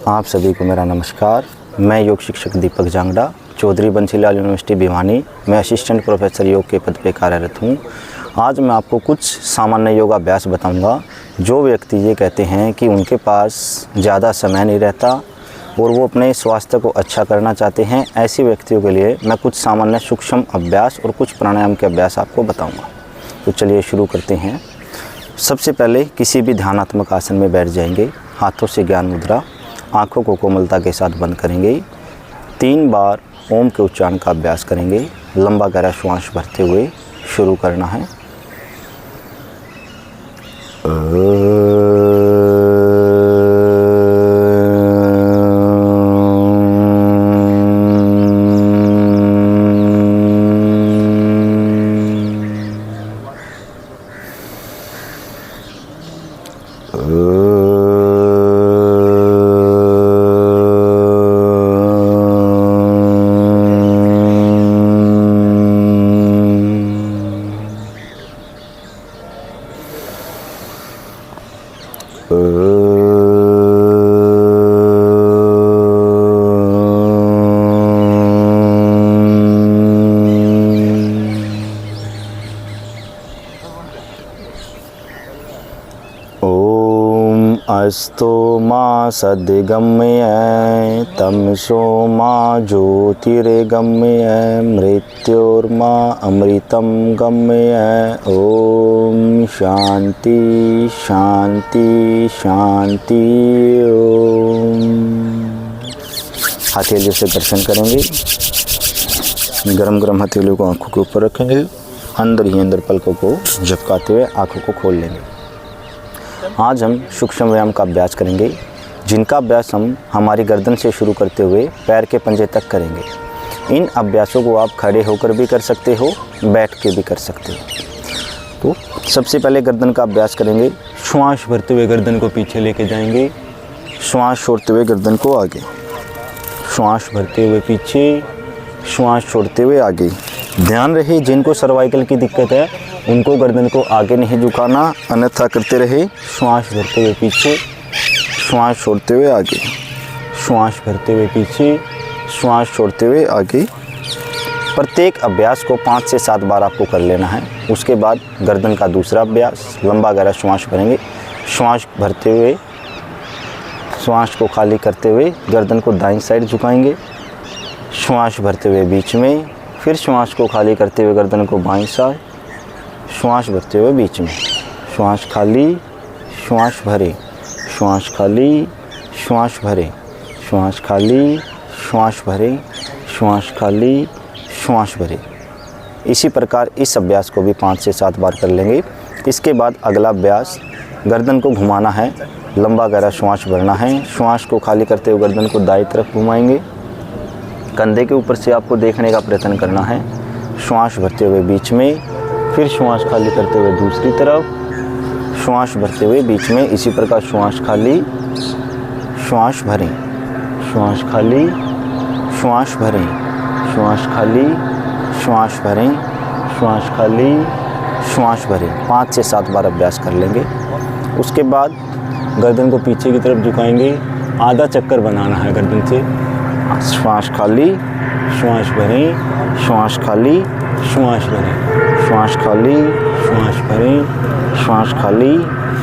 आप सभी को मेरा नमस्कार। मैं योग शिक्षक दीपक जांगड़ा, चौधरी बंसीलाल यूनिवर्सिटी भिवानी में असिस्टेंट प्रोफेसर योग के पद पर कार्यरत हूँ। आज मैं आपको कुछ सामान्य योगाभ्यास बताऊंगा। जो व्यक्ति ये कहते हैं कि उनके पास ज़्यादा समय नहीं रहता और वो अपने स्वास्थ्य को अच्छा करना चाहते हैं, ऐसे व्यक्तियों के लिए मैं कुछ सामान्य सूक्ष्म अभ्यास और कुछ प्राणायाम के अभ्यास आपको बताऊँगा। तो चलिए शुरू करते हैं। सबसे पहले किसी भी ध्यानात्मक आसन में बैठ जाएंगे। हाथों से ज्ञान मुद्रा, आँखों को कोमलता के साथ बंद करेंगे। 3 बार ओम के उच्चारण का अभ्यास करेंगे। लंबा गहरा श्वास भरते हुए शुरू करना है। अस्तो मा सद्गमय तमसो मा ज्योतिर्गमय मृत्योर्मा अमृतं गमय। ओम शांति शांति शांति। ओम। हथेलियों से दर्शन करेंगे। गरम गरम हथेलियों को आंखों के ऊपर रखेंगे। अंदर ही अंदर पलकों को झपकाते हुए आंखों को खोल लेंगे। आज हम सूक्ष्म व्यायाम का अभ्यास करेंगे, जिनका अभ्यास हम हमारी गर्दन से शुरू करते हुए पैर के पंजे तक करेंगे। इन अभ्यासों को आप खड़े होकर भी कर सकते हो, बैठ के भी कर सकते हो। तो सबसे पहले गर्दन का अभ्यास करेंगे। श्वास भरते हुए गर्दन को पीछे लेके जाएंगे। श्वास छोड़ते हुए गर्दन को आगे। श्वास भरते हुए पीछे, श्वास छोड़ते हुए आगे। ध्यान रहे, जिनको सर्वाइकल की दिक्कत है उनको गर्दन को आगे नहीं झुकाना, अन्यथा करते रहे। श्वास भरते हुए पीछे, श्वास छोड़ते हुए आगे। श्वास भरते हुए पीछे, श्वास छोड़ते हुए आगे। प्रत्येक अभ्यास को 5 से 7 बार आपको कर लेना है। उसके बाद गर्दन का दूसरा अभ्यास, लंबा गहरा श्वास भरेंगे। श्वास भरते हुए, श्वास को खाली करते हुए गर्दन को दाईं साइड झुकाएंगे। श्वास भरते हुए बीच में, फिर श्वास को खाली करते हुए गर्दन को बाईं साइड। श्वास भरते हुए बीच में, श्वास खाली, श्वास भरे, श्वास खाली, श्वास भरे, श्वास खाली, श्वास भरे, श्वास खाली, श्वास भरे। इसी प्रकार इस अभ्यास को भी 5 से 7 बार कर लेंगे। इसके बाद अगला अभ्यास, गर्दन को घुमाना है, लंबा गहरा श्वास भरना है। श्वास को खाली करते हुए गर्दन को दाईं तरफ घुमाएंगे। कंधे के ऊपर से आपको देखने का प्रयत्न करना है। श्वास भरते हुए बीच में, फिर श्वास खाली करते हुए दूसरी तरफ, श्वास भरते हुए बीच में। इसी प्रकार श्वास खाली, श्वास भरें, श्वास खाली, श्वास भरें, श्वास खाली, श्वास भरें, श्वास खाली, श्वास भरें। 5 से 7 बार अभ्यास कर लेंगे। उसके बाद गर्दन को पीछे की तरफ झुकाएंगे। आधा चक्कर बनाना है गर्दन से। श्वास खाली, श्वास भरें, श्वास खाली, श्वास भरें, श्वास खाली, श्वास भरें, श्वास खाली,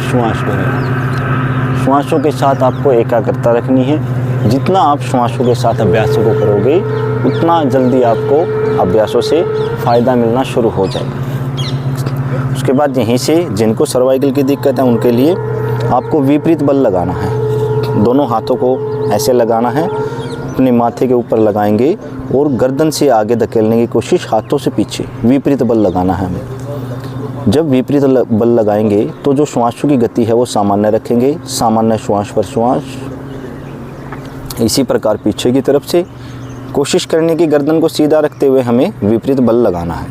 श्वास भरें। श्वासों के साथ आपको एकाग्रता रखनी है। जितना आप श्वासों के साथ अभ्यासों को करोगे, उतना जल्दी आपको अभ्यासों से फ़ायदा मिलना शुरू हो जाएगा। उसके बाद यहीं से जिनको सर्वाइकल की दिक्कत है उनके लिए आपको विपरीत बल लगाना है। दोनों हाथों को ऐसे लगाना है, अपने माथे के ऊपर लगाएंगे और गर्दन से आगे धकेलने की कोशिश, हाथों से पीछे। विपरीत बल लगाना है हमें। जब विपरीत बल लगाएंगे तो जो श्वासों की गति है वो सामान्य रखेंगे। सामान्य श्वास पर श्वास। इसी प्रकार पीछे की तरफ से कोशिश करने की गर्दन को सीधा रखते हुए हमें विपरीत बल लगाना है।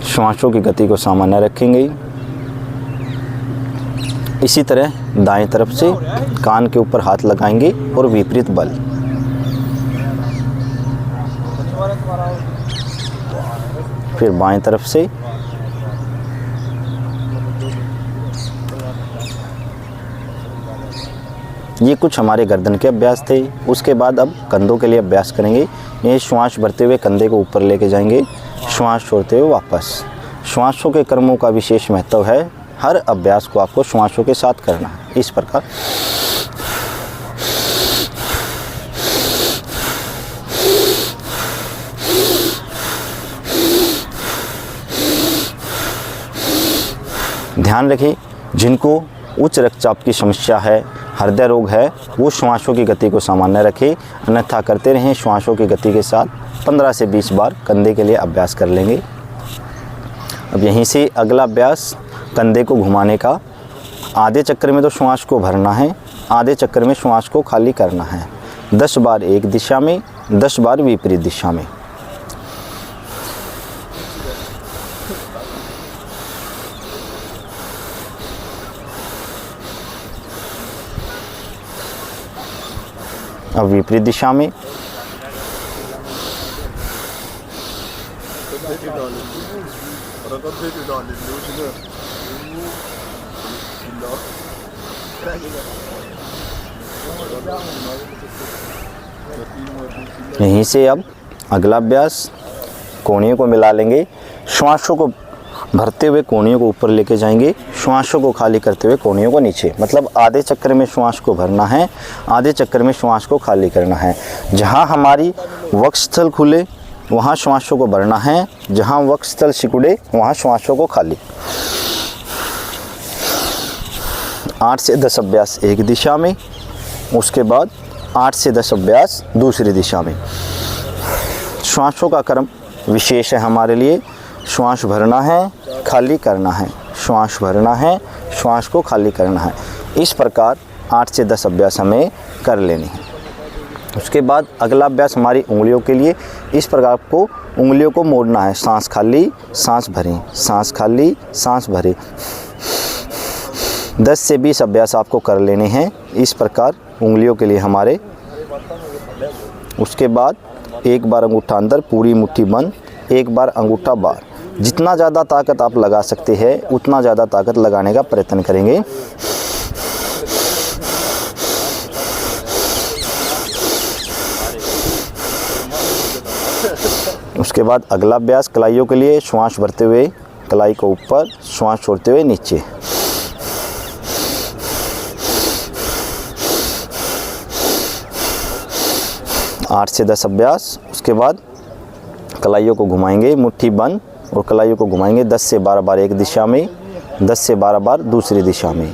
श्वासों की गति को सामान्य रखेंगे। इसी तरह दाएं तरफ से कान के ऊपर हाथ लगाएंगे और विपरीत बल। फिर बाएं तरफ से ये कुछ हमारे गर्दन के अभ्यास थे। उसके बाद अब कंधों के लिए अभ्यास करेंगे। ये श्वास भरते हुए कंधे को ऊपर लेके जाएंगे, श्वास छोड़ते हुए वापस। श्वासों के कर्मों का विशेष महत्व है। हर अभ्यास को आपको श्वासों के साथ करना है। इस प्रकार ध्यान रखिए, जिनको उच्च रक्तचाप की समस्या है, हृदय रोग है, वो श्वासों की गति को सामान्य रखें, अन्यथा करते रहें श्वासों की गति के साथ 15 से 20 बार कंधे के लिए अभ्यास कर लेंगे। अब यहीं से अगला अभ्यास कंधे को घुमाने का। आधे चक्कर में तो श्वास को भरना है, आधे चक्कर में श्वास को खाली करना है। 10 बार एक दिशा में, 10 बार विपरीत दिशा में। अब विपरीत दिशा में। यहीं से अब अगला अभ्यास कोहनियों को मिला लेंगे। श्वासों को भरते हुए कोहनियों को ऊपर लेके जाएंगे, श्वासों को खाली करते हुए कोहनियों को नीचे। मतलब आधे चक्कर में श्वास को भरना है, आधे चक्कर में श्वास को खाली करना है। जहाँ हमारी वक्षस्थल खुले वहाँ श्वासों को भरना है, जहाँ वक्षस्थल सिकुड़े वहाँ श्वासों को खाली। 8 से 10 अभ्यास एक दिशा में, उसके बाद 8 से 10 अभ्यास दूसरी दिशा में। श्वासों का क्रम विशेष है हमारे लिए। श्वास भरना है, खाली करना है, श्वास भरना है, श्वास को खाली करना है। इस प्रकार 8 से 10 अभ्यास हमें कर लेने हैं। उसके बाद अगला अभ्यास हमारी उंगलियों के लिए। इस प्रकार आपको उंगलियों को मोड़ना है। सांस खाली, सांस भरें, सांस खाली, सांस भरें। 10 से 20 अभ्यास आपको कर लेने हैं इस प्रकार उंगलियों के लिए हमारे। उसके बाद एक बार अंगूठा अंदर, पूरी मुट्ठी बंद, एक बार अंगूठा बाहर। जितना ज़्यादा ताकत आप लगा सकते हैं उतना ज़्यादा ताकत लगाने का प्रयत्न करेंगे। उसके बाद अगला अभ्यास कलाइयों के लिए। श्वास भरते हुए कलाई को ऊपर, श्वास छोड़ते हुए नीचे। आठ से 10 अभ्यास। उसके बाद कलाइयों को घुमाएंगे, मुट्ठी बंद, और कलाइयों को घुमाएंगे 10 से 12 बार एक दिशा में, 10 से 12 बार दूसरी दिशा में।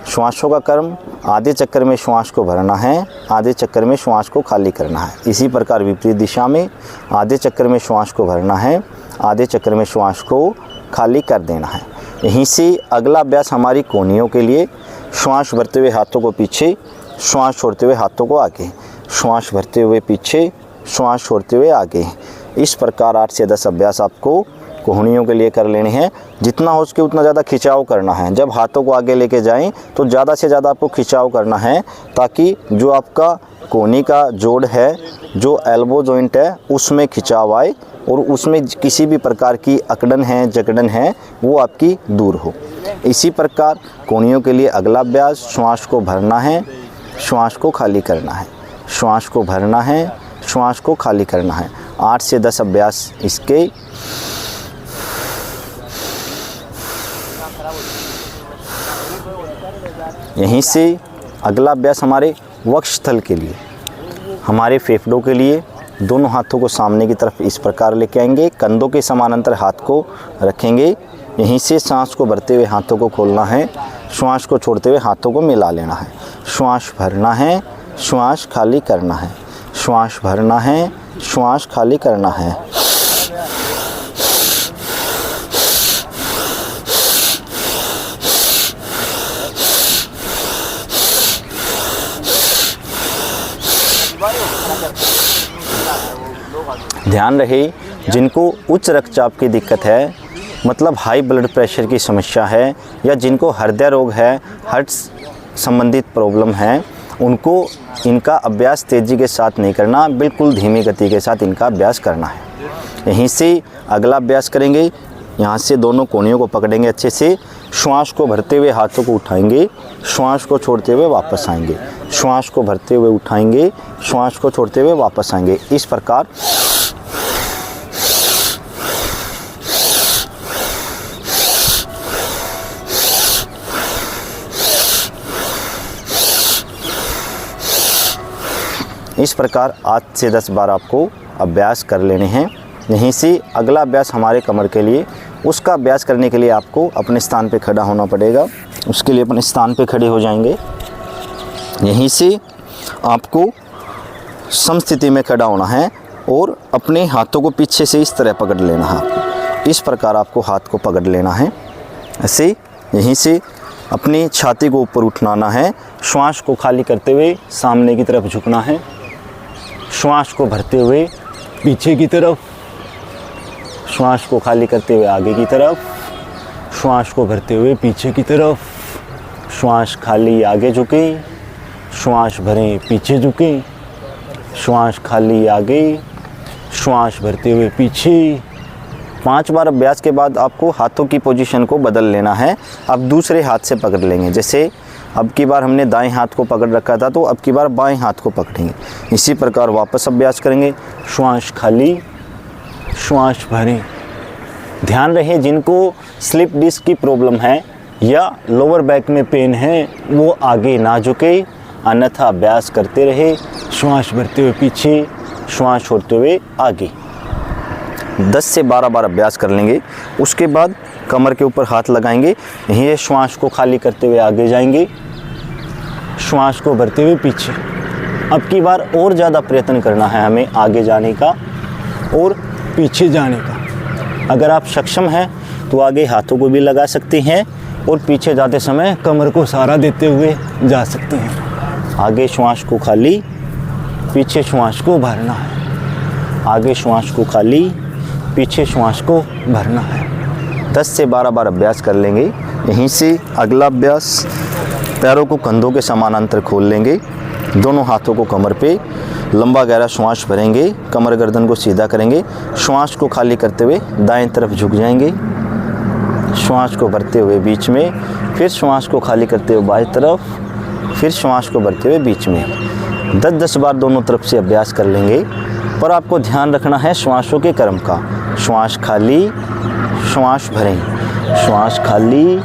श्वासों का क्रम आधे चक्कर में श्वास को भरना है, आधे चक्कर में श्वास को खाली करना है। इसी प्रकार विपरीत दिशा में आधे चक्कर में श्वास को भरना है, आधे चक्कर में श्वास को खाली कर देना है। यहीं से अगला अभ्यास हमारी कोहनियों के लिए। श्वास भरते हुए हाथों को पीछे, श्वास छोड़ते हुए हाथों को आगे, श्वास भरते हुए पीछे, श्वास छोड़ते हुए आगे। इस प्रकार 8 से 10 अभ्यास आपको कोहनियों के लिए कर लेने हैं। जितना हो सके उतना ज़्यादा खिंचाव करना है। जब हाथों को आगे लेके जाएं तो ज़्यादा से ज़्यादा आपको खिंचाव करना है, ताकि जो आपका कोहनी का जोड़ है, जो एल्बो जॉइंट है, उसमें खिंचाव आए और उसमें किसी भी प्रकार की अकड़न है, जकड़न है, वो आपकी दूर हो। इसी प्रकार कोहनियों के लिए अगला अभ्यास, श्वास को भरना है, श्वास को खाली करना है, श्वास को भरना है, श्वास को खाली करना है। 8 से 10 अभ्यास इसके। यहीं से अगला अभ्यास हमारे वक्षस्थल के लिए, हमारे फेफड़ों के लिए। दोनों हाथों को सामने की तरफ इस प्रकार लेके आएंगे, कंधों के समानांतर हाथ को रखेंगे। यहीं से सांस को भरते हुए हाथों को खोलना है, श्वास को छोड़ते हुए हाथों को मिला लेना है। श्वास भरना है, श्वास खाली करना है, श्वास भरना है, श्वास खाली करना है। ध्यान रहे, जिनको उच्च रक्तचाप की दिक्कत है, मतलब हाई ब्लड प्रेशर की समस्या है, या जिनको हृदय रोग है, हार्ट संबंधित प्रॉब्लम है, उनको इनका अभ्यास तेज़ी के साथ नहीं करना, बिल्कुल धीमी गति के साथ इनका अभ्यास करना है। यहीं से अगला अभ्यास करेंगे। यहाँ से दोनों कोहनियों को पकड़ेंगे अच्छे से, श्वास को भरते हुए हाथों को उठाएंगे, श्वास को छोड़ते हुए वापस आएंगे। श्वास को भरते हुए उठाएंगे, श्वास को छोड़ते हुए वापस आएंगे। इस प्रकार इस प्रकार 8 से 10 बार आपको अभ्यास कर लेने हैं। यहीं से अगला अभ्यास हमारे कमर के लिए, उसका अभ्यास करने के लिए आपको अपने स्थान पे खड़ा होना पड़ेगा। उसके लिए अपने स्थान पे खड़े हो जाएंगे। यहीं से आपको समस्थिति में खड़ा होना है और अपने हाथों को पीछे से इस तरह पकड़ लेना है। इस प्रकार आपको हाथ को पकड़ लेना है ऐसे। यहीं से अपनी छाती को ऊपर उठाना है, श्वास को खाली करते हुए सामने की तरफ झुकना है, श्वास को भरते हुए पीछे की तरफ, श्वास को खाली करते हुए आगे की तरफ, श्वास को भरते हुए पीछे की तरफ, श्वास खाली आगे झुके, श्वास भरें पीछे झुके, श्वास खाली आगे, श्वास भरते हुए पीछे। 5 बार अभ्यास के बाद आपको हाथों की पोजीशन को बदल लेना है। अब दूसरे हाथ से पकड़ लेंगे। जैसे अब की बार हमने दाएं हाथ को पकड़ रखा था, तो अब की बार बाएं हाथ को पकड़ेंगे। इसी प्रकार वापस अभ्यास करेंगे। श्वास खाली, श्वास भरें। ध्यान रहे जिनको स्लिप डिस्क की प्रॉब्लम है या लोअर बैक में पेन है वो आगे ना झुके, अन्यथा अभ्यास करते रहे। श्वास भरते हुए पीछे, श्वास छोड़ते हुए आगे। 10 से 12 बार अभ्यास कर लेंगे। उसके बाद कमर के ऊपर हाथ लगाएंगे। यहीं श्वास को खाली करते हुए आगे जाएंगे, श्वास को भरते हुए पीछे। अब की बार और ज़्यादा प्रयत्न करना है हमें आगे जाने का और पीछे जाने का। अगर आप सक्षम हैं तो आगे हाथों को भी लगा सकते हैं और पीछे जाते समय कमर को सहारा देते हुए जा सकते हैं। आगे श्वास को खाली, पीछे श्वास को भरना है। आगे श्वास को खाली, पीछे श्वास को भरना है। 10 से 12 बार अभ्यास कर लेंगे। यहीं से अगला अभ्यास, पैरों को कंधों के समानांतर खोल लेंगे, दोनों हाथों को कमर पे, लंबा गहरा श्वास भरेंगे, कमर गर्दन को सीधा करेंगे, श्वास को खाली करते हुए दाएं तरफ झुक जाएंगे, श्वास को भरते हुए बीच में, फिर श्वास को खाली करते हुए बाएं तरफ, फिर श्वास को भरते हुए बीच में। 10-10 बार दोनों तरफ से अभ्यास कर लेंगे। पर आपको ध्यान रखना है श्वासों के क्रम का। श्वास खाली, श्वास भरें, श्वास खाली,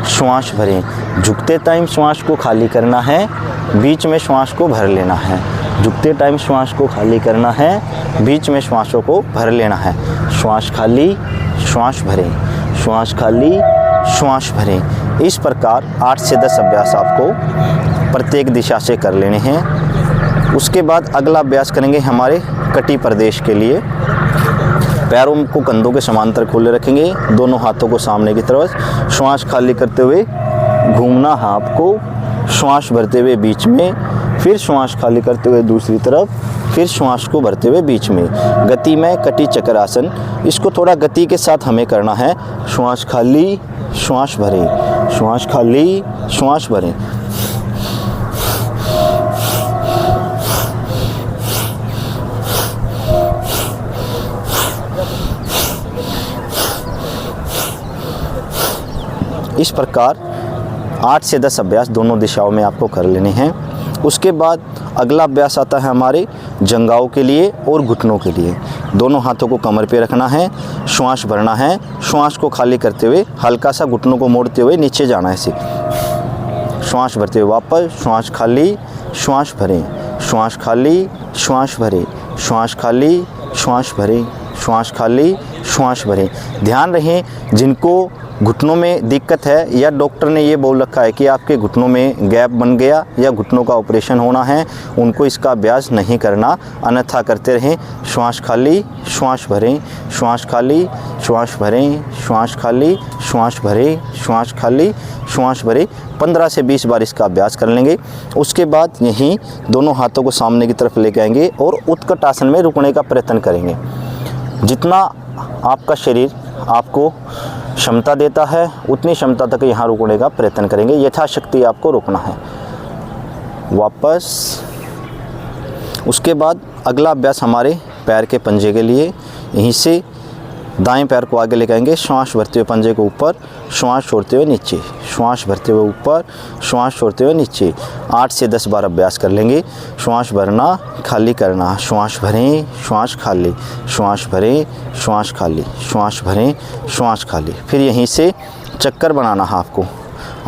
श्वास भरें। झुकते टाइम श्वास को खाली करना है, बीच में श्वास को भर लेना है। झुकते टाइम श्वास को खाली करना है, बीच में श्वासों को भर लेना है। श्वास खाली, श्वास भरें, श्वास खाली, श्वास भरें। इस प्रकार 8 से 10 अभ्यास आपको प्रत्येक दिशा से कर लेने हैं। उसके बाद अगला अभ्यास करेंगे हमारे कटी प्रदेश के लिए। पैरों को कंधों के समांतर खोले रखेंगे, दोनों हाथों को सामने की तरफ, श्वास खाली करते हुए घूमना है आपको, श्वास भरते हुए बीच में, फिर श्वास खाली करते हुए दूसरी तरफ, फिर श्वास को भरते हुए बीच में। गति में कटी चक्र आसन, इसको थोड़ा गति के साथ हमें करना है। श्वास खाली, श्वास भरें, श्वास खाली, श्वास भरें। इस प्रकार 8 से 10 अभ्यास दोनों दिशाओं में आपको कर लेने हैं। उसके बाद अगला अभ्यास आता है हमारे जंघाओं के लिए और घुटनों के लिए। दोनों हाथों को कमर पे रखना है, श्वास भरना है, श्वास को खाली करते हुए हल्का सा घुटनों को मोड़ते हुए नीचे जाना है ऐसे। श्वास भरते हुए वापस, श्वास खाली, श्वास भरें, श्वास खाली, श्वास भरें, श्वास खाली, श्वास भरें, श्वास खाली, श्वास भरें। ध्यान रहे जिनको घुटनों में दिक्कत है या डॉक्टर ने ये बोल रखा है कि आपके घुटनों में गैप बन गया या घुटनों का ऑपरेशन होना है, उनको इसका अभ्यास नहीं करना, अन्यथा करते रहें। श्वास खाली, श्वास भरें, श्वास खाली, श्वास भरें, श्वास खाली, श्वास भरें, श्वास खाली, श्वास भरें। 15 से 20 बार इसका अभ्यास कर लेंगे। उसके बाद यहीं दोनों हाथों को सामने की तरफ लेके आएंगे और उत्कट आसन में रुकने का प्रयत्न करेंगे। जितना आपका शरीर आपको क्षमता देता है उतनी क्षमता तक यहाँ रुकने का प्रयत्न करेंगे। यथाशक्ति आपको रुकना है। वापस उसके बाद अगला अभ्यास हमारे पैर के पंजे के लिए। यहीं से दाएं पैर को आगे लेके आएंगे, श्वास भरते हुए पंजे को ऊपर, श्वास छोड़ते हुए नीचे, श्वास भरते हुए ऊपर, श्वास छोड़ते हुए नीचे। 8 से 10 बार अभ्यास कर लेंगे। श्वास भरना, खाली करना, श्वास भरें, श्वास खाली, श्वास भरें, श्वास खाली, श्वास भरें, श्वास खाली। फिर यहीं से चक्कर बनाना है आपको।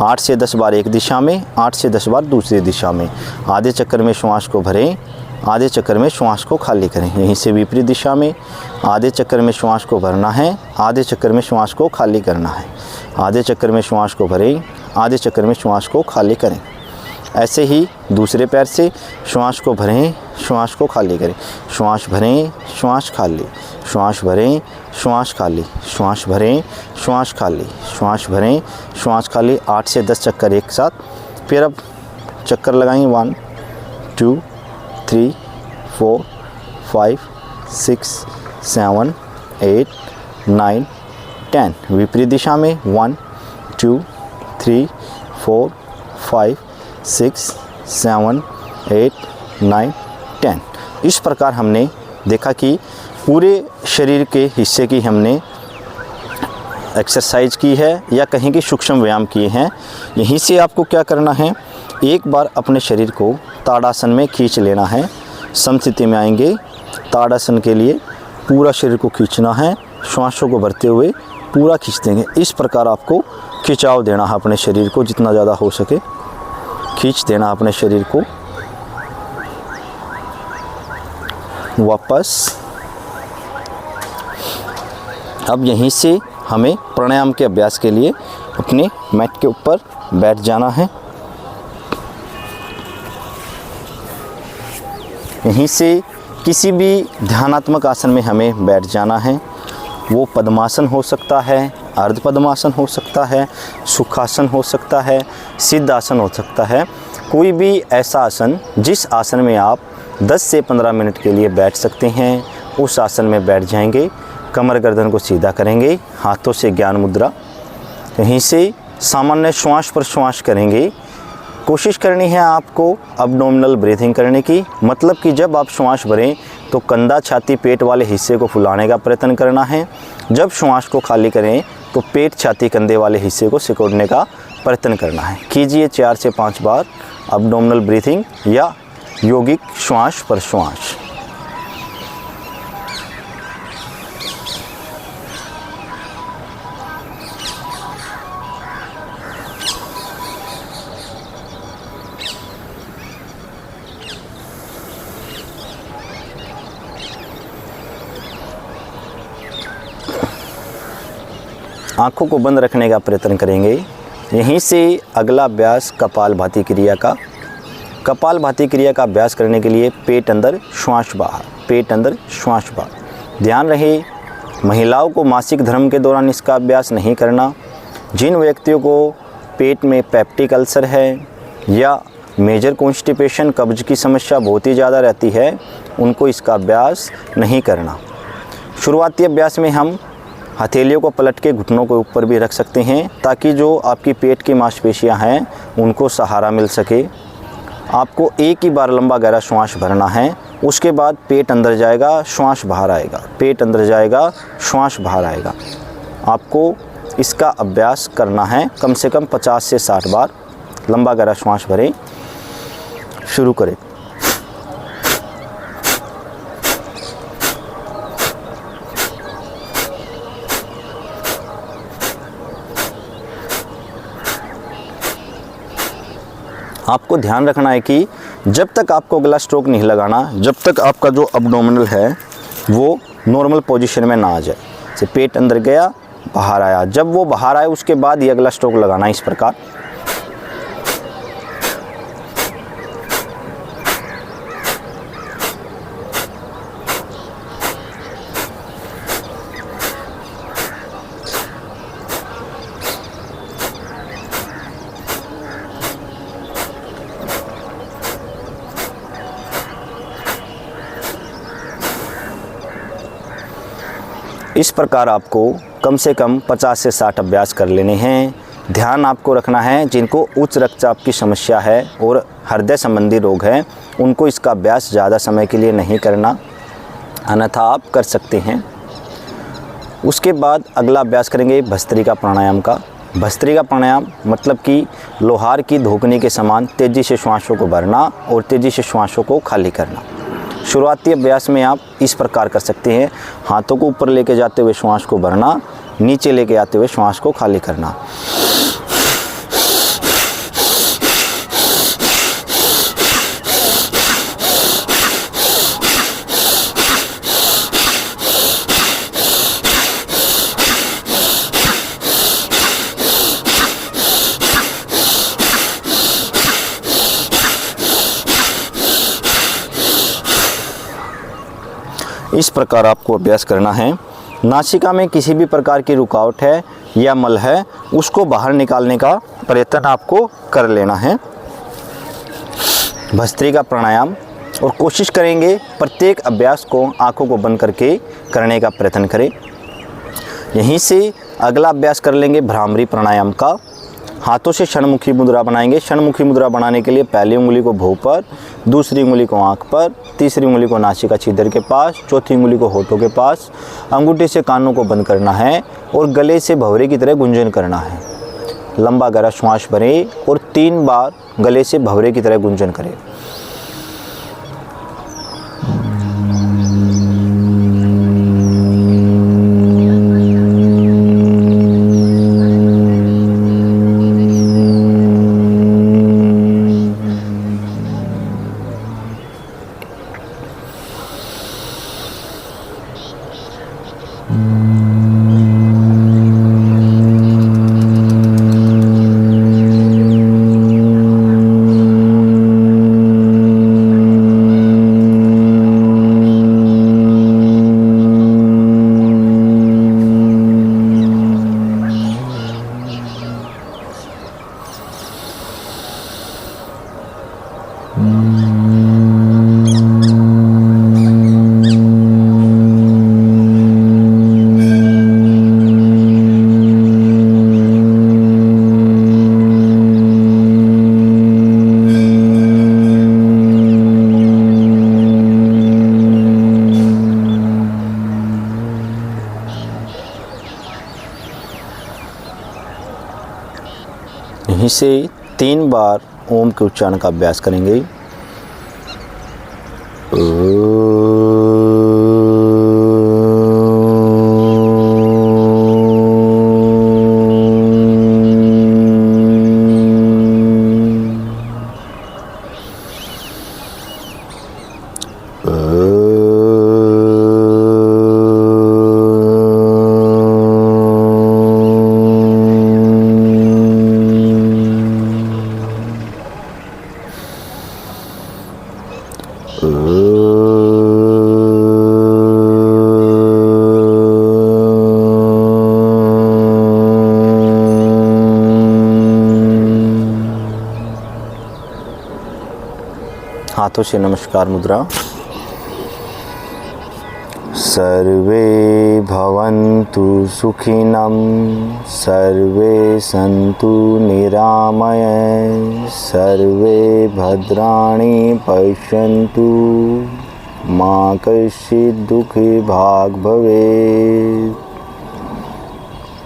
8 से 10 बार एक दिशा में, 8 से 10 बार दूसरी दिशा में। आधे चक्कर में श्वास को भरें, आधे चक्कर में श्वास को खाली करें। यहीं से विपरीत दिशा में आधे चक्कर में श्वास को भरना है, आधे चक्कर में श्वास को खाली करना है। आधे चक्कर में श्वास को भरें, आधे चक्कर में श्वास को खाली करें। ऐसे ही दूसरे पैर से श्वास को भरें, श्वास को खाली करें। श्वास भरें, श्वास खाली, श्वास भरें, श्वास खाली, श्वास भरें, श्वास खाली, श्वास भरें, श्वास खाली। 8 से 10 चक्कर एक साथ। फिर अब चक्कर लगाएंगे। 1 2 3 4 5 6 7 8 9 10। विपरीत दिशा में 1 2 3 4 5 6 7 8 9 10। इस प्रकार हमने देखा कि पूरे शरीर के हिस्से की हमने एक्सरसाइज की है या कहीं की सूक्ष्म व्यायाम किए हैं। यहीं से आपको क्या करना है, एक बार अपने शरीर को ताड़ासन में खींच लेना है। समस्थिति में आएंगे। ताड़ासन के लिए पूरा शरीर को खींचना है। श्वासों को भरते हुए पूरा खींच देंगे। इस प्रकार आपको खिंचाव देना है अपने शरीर को, जितना ज़्यादा हो सके खींच देना अपने शरीर को। वापस अब यहीं से हमें प्राणायाम के अभ्यास के लिए अपने मैट के ऊपर बैठ जाना है। यहीं से किसी भी ध्यानात्मक आसन में हमें बैठ जाना है। वो पद्मासन हो सकता है, अर्ध पद्मासन हो सकता है, सुखासन हो सकता है, सिद्धासन हो सकता है। कोई भी ऐसा आसन जिस आसन में आप 10 से 15 मिनट के लिए बैठ सकते हैं, उस आसन में बैठ जाएंगे। कमर गर्दन को सीधा करेंगे, हाथों से ज्ञान मुद्रा। यहीं से सामान्य श्वास पर श्वास करेंगे। कोशिश करनी है आपको अब्डोमिनल ब्रीथिंग करने की, मतलब कि जब आप श्वास भरें तो कंधा, छाती, पेट वाले हिस्से को फुलाने का प्रयत्न करना है। जब श्वास को खाली करें तो पेट, छाती, कंधे वाले हिस्से को सिकोड़ने का प्रयत्न करना है। कीजिए 4 से 5 बार अब्डोमिनल ब्रीथिंग या यौगिक श्वास पर श्वास। आँखों को बंद रखने का प्रयत्न करेंगे। यहीं से अगला अभ्यास कपालभाति क्रिया का। कपालभाति क्रिया का अभ्यास करने के लिए पेट अंदर, श्वास बाहर, पेट अंदर, श्वास बाहर। ध्यान रहे, महिलाओं को मासिक धर्म के दौरान इसका अभ्यास नहीं करना। जिन व्यक्तियों को पेट में पेप्टिक अल्सर है या मेजर कॉन्स्टिपेशन, कब्ज की समस्या बहुत ही ज़्यादा रहती है, उनको इसका अभ्यास नहीं करना। शुरुआती अभ्यास में हम हथेलियों को पलट के घुटनों के ऊपर भी रख सकते हैं, ताकि जो आपकी पेट की मांसपेशियां हैं उनको सहारा मिल सके। आपको एक ही बार लंबा गहरा श्वास भरना है। उसके बाद पेट अंदर जाएगा, श्वास बाहर आएगा, पेट अंदर जाएगा, श्वास बाहर आएगा। आपको इसका अभ्यास करना है कम से कम 50 से 60 बार। लंबा गहरा श्वास भरें। शुरू करें। आपको ध्यान रखना है कि जब तक आपको गला स्ट्रोक नहीं लगाना, जब तक आपका जो अब्डोमिनल है वो नॉर्मल पोजीशन में ना आ जाए। जैसे पेट अंदर गया, बाहर आया, जब वो बाहर आए उसके बाद ही अगला स्ट्रोक लगाना है। इस प्रकार इस प्रकार आपको कम से कम 50 से 60 अभ्यास कर लेने हैं। ध्यान आपको रखना है, जिनको उच्च रक्तचाप की समस्या है और हृदय संबंधी रोग है, उनको इसका अभ्यास ज़्यादा समय के लिए नहीं करना, अन्यथा आप कर सकते हैं। उसके बाद अगला अभ्यास करेंगे भस्त्रिका प्राणायाम का। भस्त्रिका प्राणायाम मतलब कि लोहार की धोखनी के समान तेज़ी से श्वासों को भरना और तेज़ी से श्वासों को खाली करना। शुरुआती अभ्यास में आप इस प्रकार कर सकते हैं। हाथों को ऊपर लेके जाते हुए श्वास को भरना, नीचे लेके आते हुए श्वास को खाली करना। इस प्रकार आपको अभ्यास करना है। नासिका में किसी भी प्रकार की रुकावट है या मल है, उसको बाहर निकालने का प्रयत्न आपको कर लेना है। भस्त्रिका प्राणायाम, और कोशिश करेंगे प्रत्येक अभ्यास को आंखों को बंद करके करने का प्रयत्न करें। यहीं से अगला अभ्यास कर लेंगे भ्रामरी प्राणायाम का। हाथों से षणमुखी मुद्रा बनाएंगे। षणमुखी मुद्रा बनाने के लिए पहली उंगली को भौं पर, दूसरी उंगली को आंख पर, तीसरी उंगली को नासिका छिद्र के पास, चौथी उंगली को होठों के पास। अंगूठे से कानों को बंद करना है और गले से भंवरे की तरह गुंजन करना है। लंबा गहरा श्वास भरें और 3 बार गले से भंवरे की तरह गुंजन करें। यहीं से 3 बार ओम के उच्चारण का अभ्यास करेंगे। हाथों से नमस्कार मुद्रा। सर्वे भवन्तु सुखिनं, सर्वे सन्तु निरामय, सर्वे भद्राणि पश्यन्तु, मा कश्चित् दुःखी भाग् भवेत्।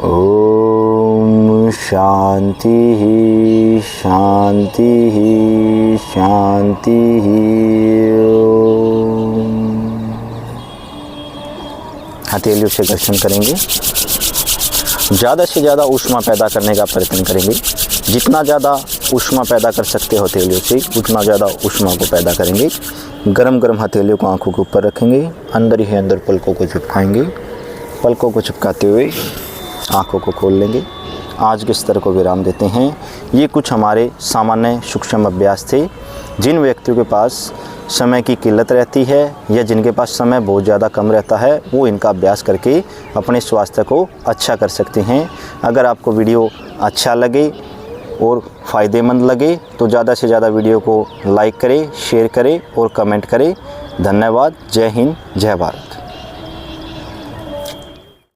ओम शांति शांति शांति। हथेलियों से घर्षण करेंगे। ज़्यादा से ज़्यादा ऊष्मा पैदा करने का प्रयत्न करेंगे। जितना ज़्यादा ऊष्मा पैदा कर सकते हो हथेलियों से, उतना ज़्यादा ऊष्मा को पैदा करेंगे। गरम गरम हथेलियों को आंखों के ऊपर रखेंगे। अंदर ही अंदर पलकों को चिपकाएंगे। पलकों को चिपकाते हुए आंखों को खोल लेंगे। आज के स्तर को विराम देते हैं। ये कुछ हमारे सामान्य सूक्ष्म अभ्यास थे। जिन व्यक्तियों के पास समय की किल्लत रहती है या जिनके पास समय बहुत ज़्यादा कम रहता है, वो इनका अभ्यास करके अपने स्वास्थ्य को अच्छा कर सकते हैं। अगर आपको वीडियो अच्छा लगे और फ़ायदेमंद लगे तो ज़्यादा से ज़्यादा वीडियो को लाइक करें, शेयर करें और कमेंट करें। धन्यवाद। जय हिंद, जय भारत।